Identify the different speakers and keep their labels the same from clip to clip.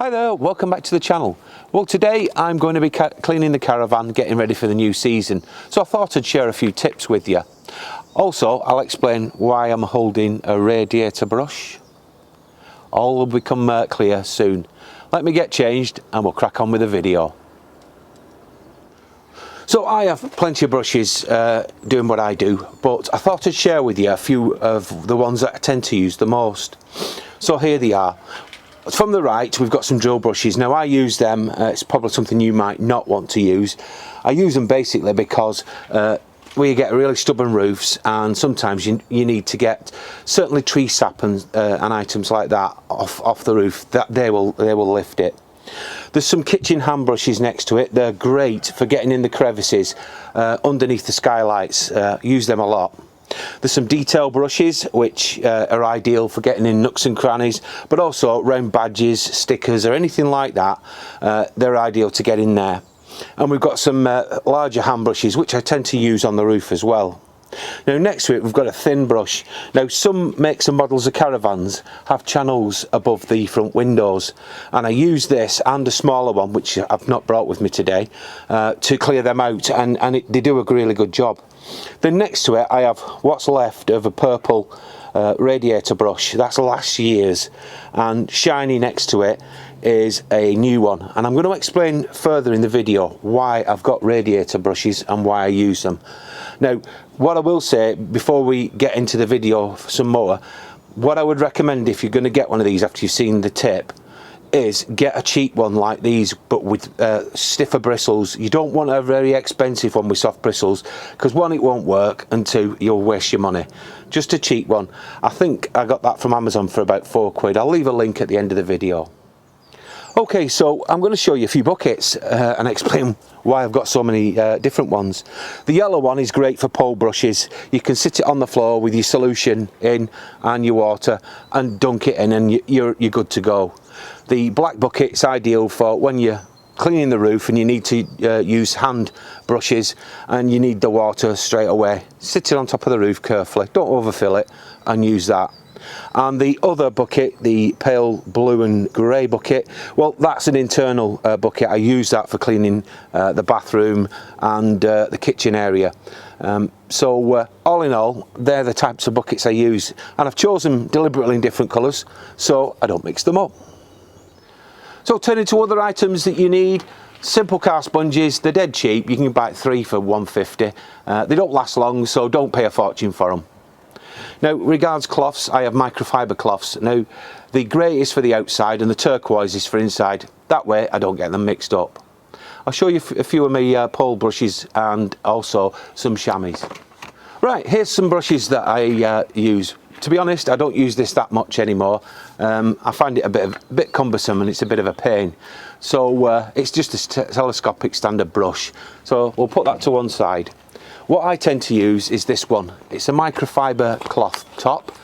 Speaker 1: Hi there, welcome back to the channel. Well, today I'm going to be cleaning the caravan, getting ready for the new season. So I thought I'd share a few tips with you. Also, I'll explain why I'm holding a radiator brush. All will become clear soon. Let me get changed and we'll crack on with the video. So I have plenty of brushes doing what I do, but I thought I'd share with you a few of the ones that I tend to use the most. So here they are. From the right, we've got some drill brushes. Now I use them, it's probably something you might not want to use. I use them basically because we get really stubborn roofs, and sometimes you need to get certainly tree sap and items like that off the roof. That they will lift it. There's some kitchen hand brushes next to it. They're great for getting in the crevices underneath the skylights. Use them a lot. There's some detail brushes which are ideal for getting in nooks and crannies, but also round badges, stickers or anything like that. They're ideal to get in there. And we've got some larger hand brushes which I tend to use on the roof as well. Now next to it we've got a thin brush. Now some makes and models of caravans have channels above the front windows, and I use this and a smaller one which I've not brought with me today to clear them out, and they do a really good job. Then next to it I have what's left of a purple radiator brush. That's last year's, and shiny next to it is a new one, and I'm going to explain further in the video why I've got radiator brushes and why I use them. Now what I will say before we get into the video some more, what I would recommend if you're going to get one of these after you've seen the tip is get a cheap one like these but with stiffer bristles. You don't want a very expensive one with soft bristles, because one, it won't work, and two, you'll waste your money. Just a cheap one. I think I got that from Amazon for about £4. I'll leave a link at the end of the video. Okay, so I'm going to show you a few buckets and explain why I've got so many different ones. The yellow one is great for pole brushes. You can sit it on the floor with your solution in and your water and dunk it in, and you're good to go. The black bucket is ideal for when you're cleaning the roof and you need to use hand brushes and you need the water straight away. Sit it on top of the roof carefully, don't overfill it, and use that. And the other bucket, the pale blue and grey bucket, well, that's an internal bucket. I use that for cleaning the bathroom and the kitchen area. So all in all, they're the types of buckets I use, and I've chosen deliberately in different colours so I don't mix them up. So turning to other items that you need, simple car sponges. They're dead cheap. You can buy 3 for £1.50. They don't last long, so don't pay a fortune for them. Now, regards cloths, I have microfiber cloths. Now, the grey is for the outside and the turquoise is for inside. That way I don't get them mixed up. I'll show you a few of my pole brushes and also some chamois. Right, here's some brushes that I use. To be honest, I don't use this that much anymore. I find it a bit cumbersome and it's a bit of a pain. So it's just a telescopic standard brush. So we'll put that to one side. What I tend to use is this one. It's a microfiber cloth top,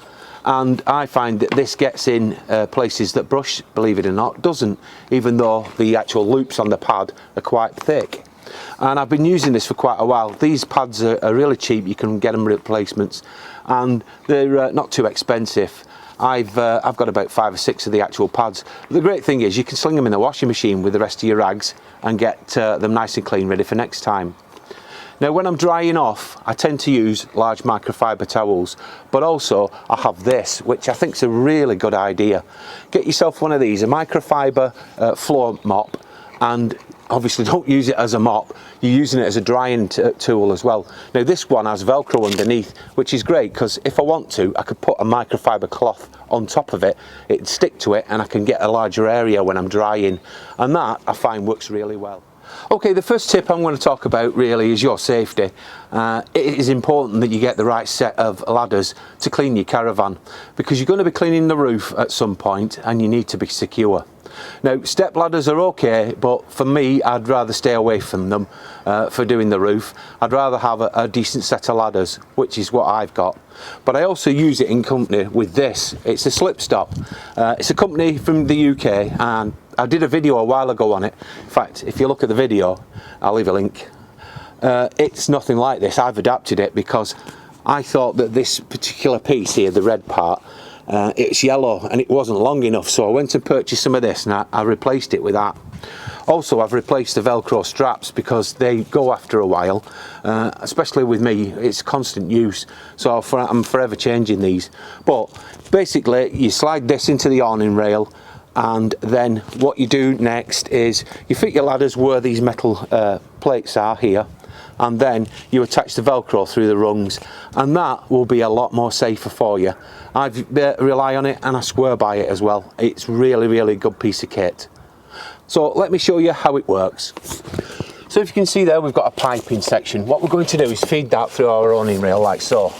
Speaker 1: and I find that this gets in places that brush, believe it or not, doesn't, even though the actual loops on the pad are quite thick. And I've been using this for quite a while. These pads are really cheap. You can get them replacements, and they're not too expensive. I've got about 5 or 6 of the actual pads. The great thing is you can sling them in the washing machine with the rest of your rags and get them nice and clean, ready for next time. Now when I'm drying off, I tend to use large microfiber towels, but also I have this, which I think is a really good idea. Get yourself one of these, a microfiber floor mop, and obviously don't use it as a mop, you're using it as a drying tool as well. Now this one has Velcro underneath, which is great because if I want to, I could put a microfiber cloth on top of it, it'd stick to it, and I can get a larger area when I'm drying, and that I find works really well. Okay, the first tip I'm going to talk about really is your safety. It is important that you get the right set of ladders to clean your caravan, because you're going to be cleaning the roof at some point and you need to be secure. Now, step ladders are okay, but for me, I'd rather stay away from them for doing the roof. I'd rather have a decent set of ladders, which is what I've got. But I also use it in company with this. It's a slip stop. It's a company from the UK, and I did a video a while ago on it. In fact, if you look at the video, I'll leave a link. It's nothing like this. I've adapted it because I thought that this particular piece here, the red part, it's yellow and it wasn't long enough, so I went and purchased some of this, and I replaced it with that. Also, I've replaced the Velcro straps because they go after a while, especially with me. It's constant use, so I'm forever changing these. But basically, you slide this into the awning rail, and then what you do next is you fit your ladders where these metal plates are here, and then you attach the Velcro through the rungs, and that will be a lot more safer for you. I rely on it and I swear by it as well. It's really good piece of kit. So let me show you how it works. So if you can see there, we've got a piping section. What we're going to do is feed that through our awning rail like so.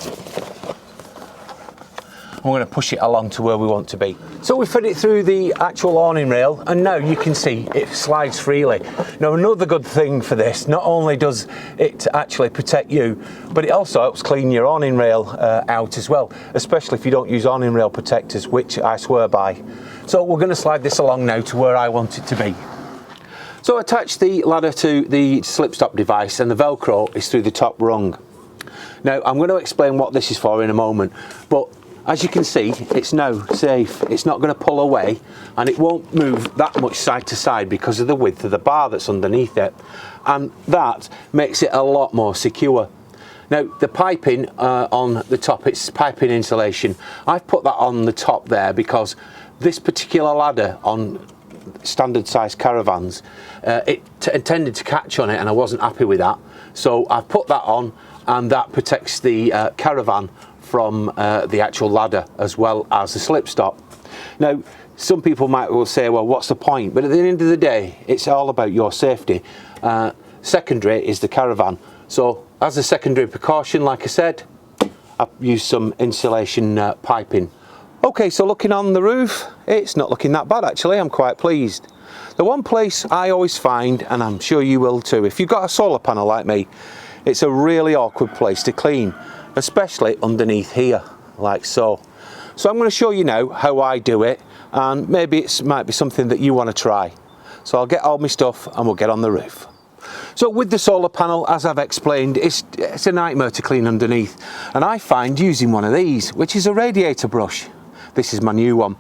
Speaker 1: We're going to push it along to where we want to be. So we fed it through the actual awning rail, and now you can see it slides freely. Now, another good thing for this, not only does it actually protect you, but it also helps clean your awning rail out as well, especially if you don't use awning rail protectors, which I swear by. So we're going to slide this along now to where I want it to be. So attach the ladder to the slipstop device, and the Velcro is through the top rung. Now, I'm going to explain what this is for in a moment, but as you can see, it's now safe. It's not going to pull away, and it won't move that much side to side because of the width of the bar that's underneath it, and that makes it a lot more secure. Now, the piping on the top, it's piping insulation. I've put that on the top there because this particular ladder on standard size caravans, it intended to catch on it, and I wasn't happy with that, so I've put that on, and that protects the caravan from the actual ladder as well as the slipstop. Now, some people might well say, well, what's the point? But at the end of the day, it's all about your safety. Secondary is the caravan, so as a secondary precaution, like I said, I've used some insulation piping. Okay, so looking on the roof, it's not looking that bad actually. I'm quite pleased. The one place I always find, and I'm sure you will too, if you've got a solar panel like me, it's a really awkward place to clean, especially underneath here, like so. So I'm going to show you now how I do it, and maybe it might be something that you want to try. So I'll get all my stuff and we'll get on the roof. So with the solar panel, as I've explained, it's a nightmare to clean underneath, and I find using one of these, which is a radiator brush. This is my new one,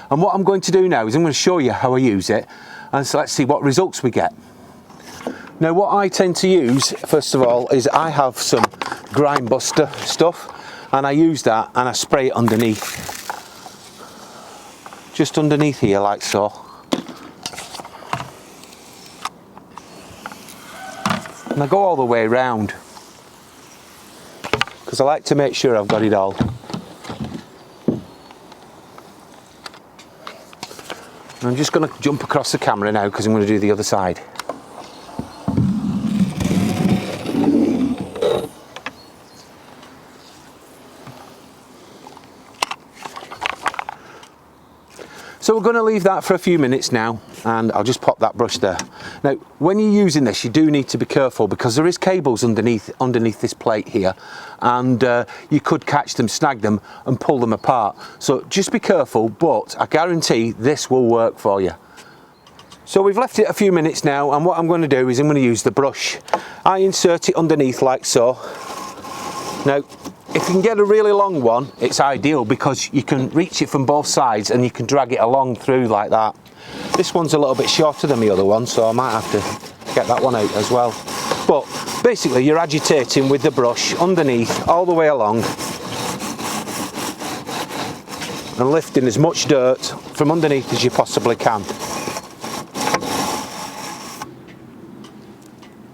Speaker 1: and what I'm going to do now is I'm going to show you how I use it, and so let's see what results we get. Now, what I tend to use first of all is I have some grime buster stuff, and I use that and I spray it underneath, just underneath here like so. And I go all the way around because I like to make sure I've got it all. And I'm just going to jump across the camera now because I'm going to do the other side. So we're going to leave that for a few minutes now, and I'll just pop that brush there. Now, when you're using this, you do need to be careful because there is cables underneath this plate here, and you could catch them, snag them and pull them apart. So just be careful, but I guarantee this will work for you. So we've left it a few minutes now, and what I'm going to do is I'm going to use the brush. I insert it underneath like so. Now, if you can get a really long one, it's ideal because you can reach it from both sides and you can drag it along through like that. This one's a little bit shorter than the other one, so I might have to get that one out as well. But basically you're agitating with the brush underneath all the way along and lifting as much dirt from underneath as you possibly can.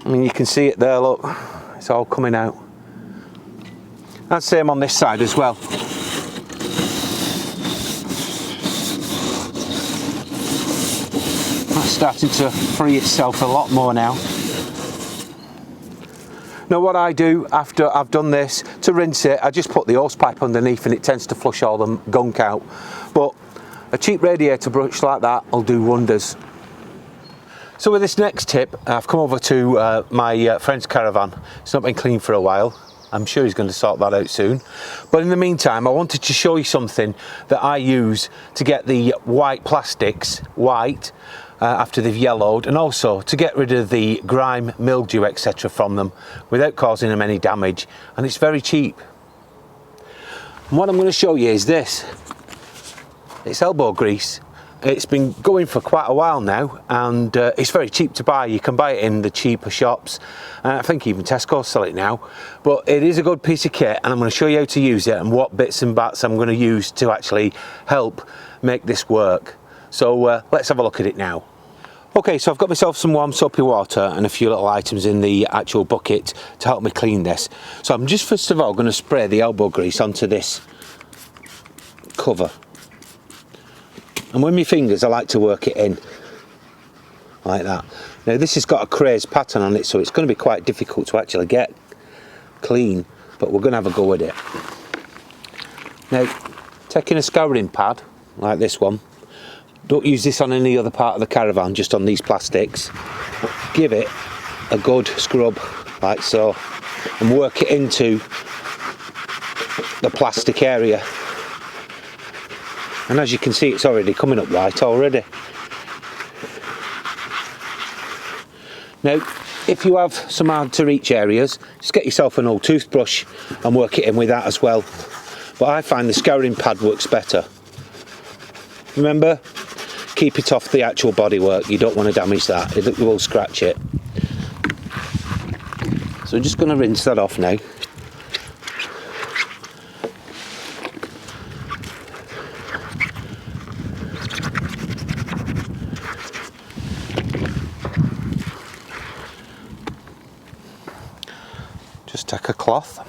Speaker 1: I mean, you can see it there, look, it's all coming out. And same on this side as well. That's starting to free itself a lot more now. Now what I do after I've done this, to rinse it, I just put the hose pipe underneath and it tends to flush all the gunk out. But a cheap radiator brush like that will do wonders. So with this next tip, I've come over to my friend's caravan. It's not been cleaned for a while. I'm sure he's going to sort that out soon. But in the meantime, I wanted to show you something that I use to get the white plastics white after they've yellowed, and also to get rid of the grime, mildew, etc. from them without causing them any damage. And it's very cheap. And what I'm going to show you is this. It's elbow grease. It's been going for quite a while now, and it's very cheap to buy. You can buy it in the cheaper shops. I think even Tesco sell it now. But it is a good piece of kit, and I'm going to show you how to use it and what bits and bats I'm going to use to actually help make this work. So let's have a look at it now. Okay, so I've got myself some warm soapy water and a few little items in the actual bucket to help me clean this. So I'm just first of all going to spray the elbow grease onto this cover. And with my fingers I like to work it in like that. Now this has got a crazed pattern on it, so it's going to be quite difficult to actually get clean, but we're going to have a go at it. Now, taking a scouring pad like this one, don't use this on any other part of the caravan, just on these plastics. Give it a good scrub like so and work it into the plastic area. And as you can see, it's already coming up white already. Now, if you have some hard to reach areas, just get yourself an old toothbrush and work it in with that as well. But I find the scouring pad works better. Remember, keep it off the actual bodywork. You don't want to damage that, it will scratch it. So I'm just going to rinse that off now. Just take a cloth,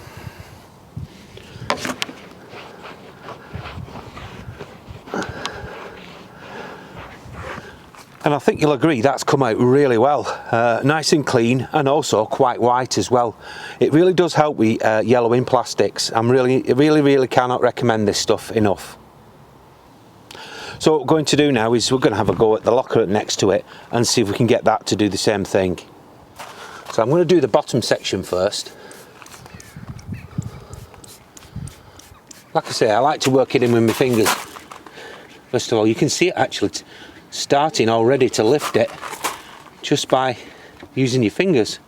Speaker 1: and I think you'll agree that's come out really well, nice and clean, and also quite white as well. It really does help with yellowing plastics. I'm really cannot recommend this stuff enough. So what we're going to do now is we're going to have a go at the locker next to it and see if we can get that to do the same thing. So I'm going to do the bottom section first. Like I say, I like to work it in with my fingers. First of all, you can see it actually starting already to lift it just by using your fingers.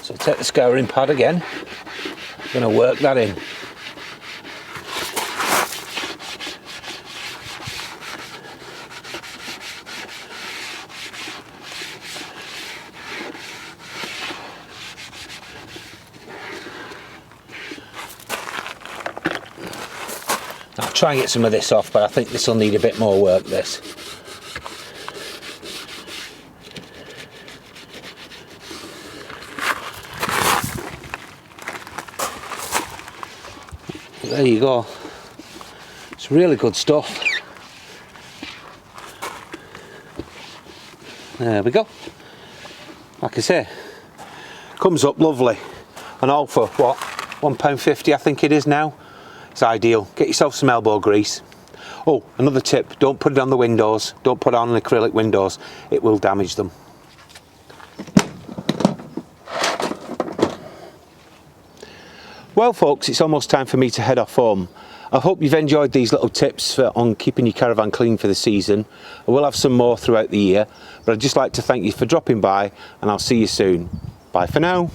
Speaker 1: So take the scouring pad again. I'm going to work that in. I'll try and get some of this off, but I think this will need a bit more work, this. There you go. It's really good stuff. There we go. Like I say, comes up lovely. And all for what? £1.50 I think it is now. It's ideal. Get yourself some elbow grease. Oh, another tip, don't put it on the windows. Don't put it on acrylic windows. It will damage them. Well folks, it's almost time for me to head off home. I hope you've enjoyed these little tips on keeping your caravan clean for the season. I will have some more throughout the year, but I'd just like to thank you for dropping by, and I'll see you soon. Bye for now.